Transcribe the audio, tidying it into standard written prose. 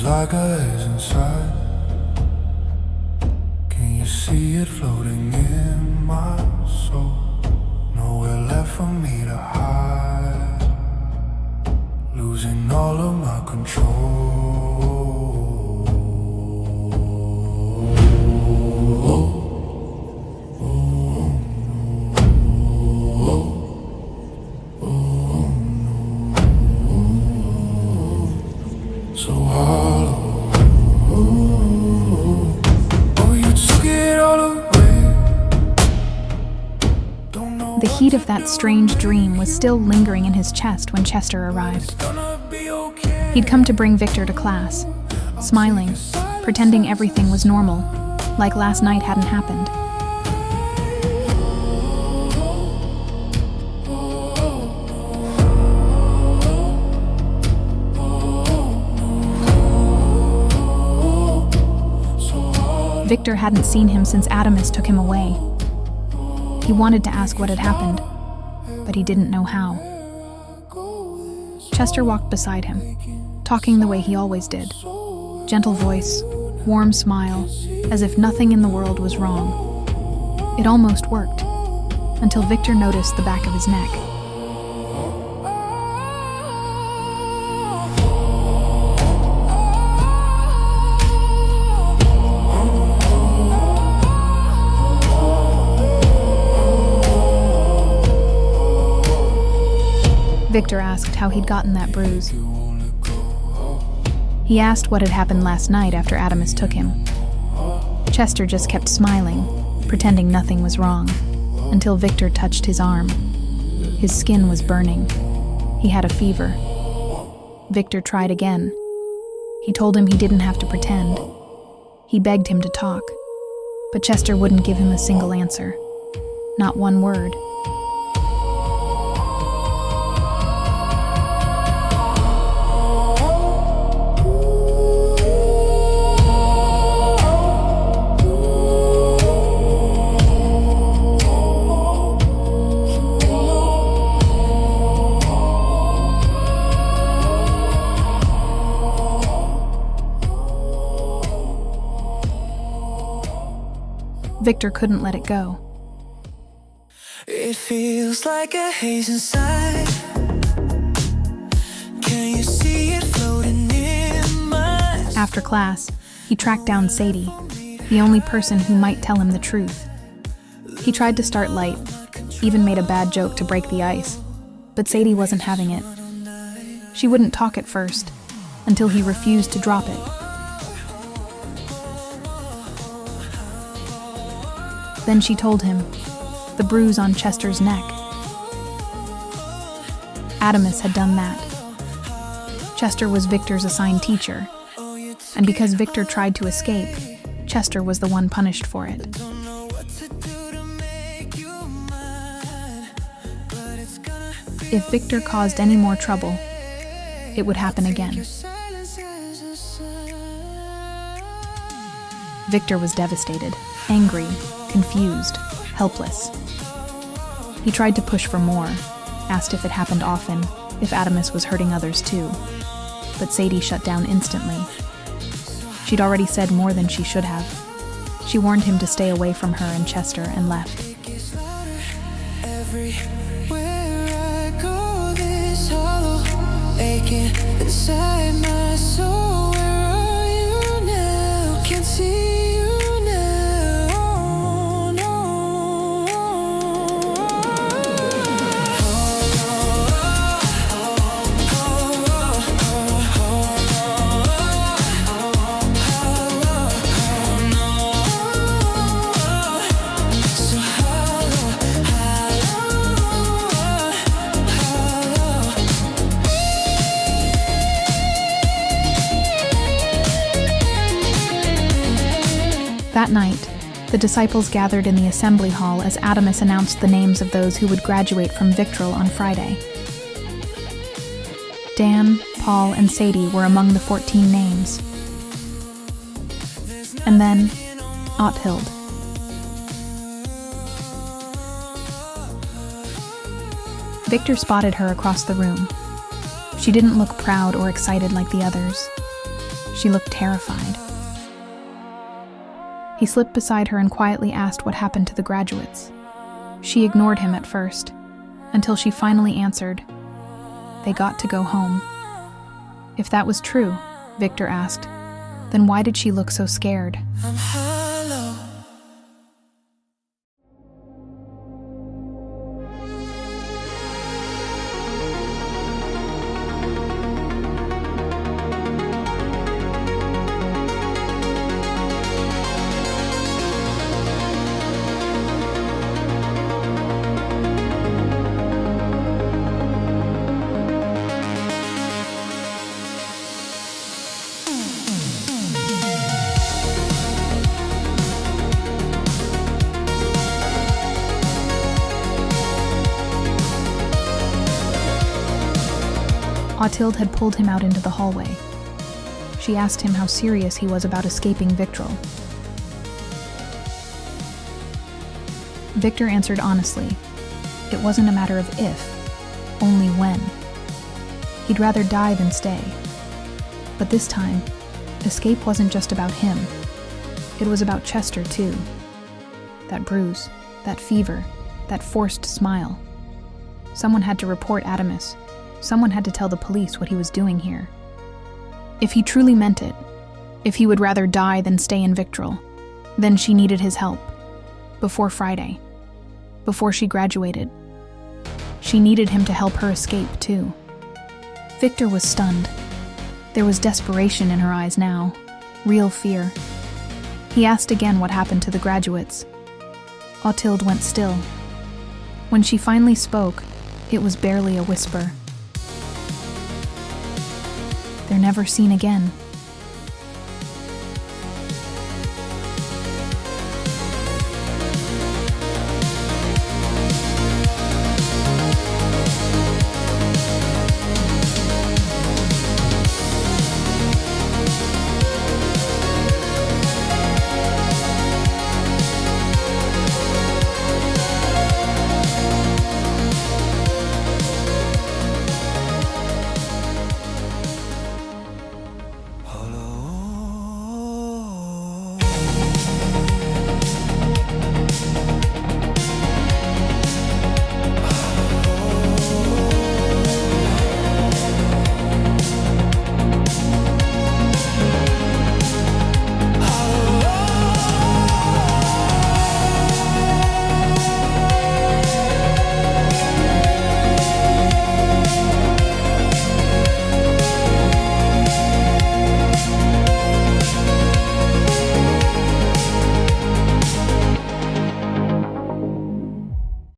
feels like a haze inside. Can you see it floating in my soul? Nowhere left for me to hide. Losing all of my control. So hollow. Oh, you took it all away. Don't know. The heat of that strange dream was still lingering in his chest when Chester arrived. He'd come to bring Victor to class, smiling, pretending everything was normal, like last night hadn't happened. Victor hadn't seen him since Adamus took him away. He wanted to ask what had happened, but he didn't know how. Chester walked beside him, talking the way he always did. Gentle voice, warm smile, as if nothing in the world was wrong. It almost worked, until Victor noticed the back of his neck. Victor asked how he'd gotten that bruise. He asked what had happened last night after Adamus took him. Chester just kept smiling, pretending nothing was wrong, until Victor touched his arm. His skin was burning. He had a fever. Victor tried again. He told him he didn't have to pretend. He begged him to talk, but Chester wouldn't give him a single answer. Not one word. Victor couldn't let it go. It feels like a haze inside. Can you see it floating in my... After class, he tracked down Sadie, the only person who might tell him the truth. He tried to start light, even made a bad joke to break the ice, but Sadie wasn't having it. She wouldn't talk at first, until he refused to drop it. Then she told him, the bruise on Chester's neck. Adamus had done that. Chester was Victor's assigned teacher, and because Victor tried to escape, Chester was the one punished for it. If Victor caused any more trouble, it would happen again. Victor was devastated, angry, confused, helpless. He tried to push for more, asked if it happened often, if Adamus was hurting others too. But Sadie shut down instantly. She'd already said more than she should have. She warned him to stay away from her and Chester and left. Everywhere I go, this hollow aching inside my soul. Where are you now? Can't see. That night, the disciples gathered in the assembly hall as Adamus announced the names of those who would graduate from Victril on Friday. Dan, Paul, and Sadie were among the 14 names. And then, Otthild. Victor spotted her across the room. She didn't look proud or excited like the others. She looked terrified. He slipped beside her and quietly asked what happened to the graduates. She ignored him at first, until she finally answered, "They got to go home." If that was true, Victor asked, then why did she look so scared? I'm hollow. Mathilde had pulled him out into the hallway. She asked him how serious he was about escaping Victril. Victor answered honestly. It wasn't a matter of if, only when. He'd rather die than stay. But this time, escape wasn't just about him. It was about Chester, too. That bruise, that fever, that forced smile. Someone had to report Adamus. Someone had to tell the police what he was doing here. If he truly meant it, if he would rather die than stay in Victril, then she needed his help. Before Friday. Before she graduated. She needed him to help her escape, too. Victor was stunned. There was desperation in her eyes now. Real fear. He asked again what happened to the graduates. Mathilde went still. When she finally spoke, it was barely a whisper. They're never seen again.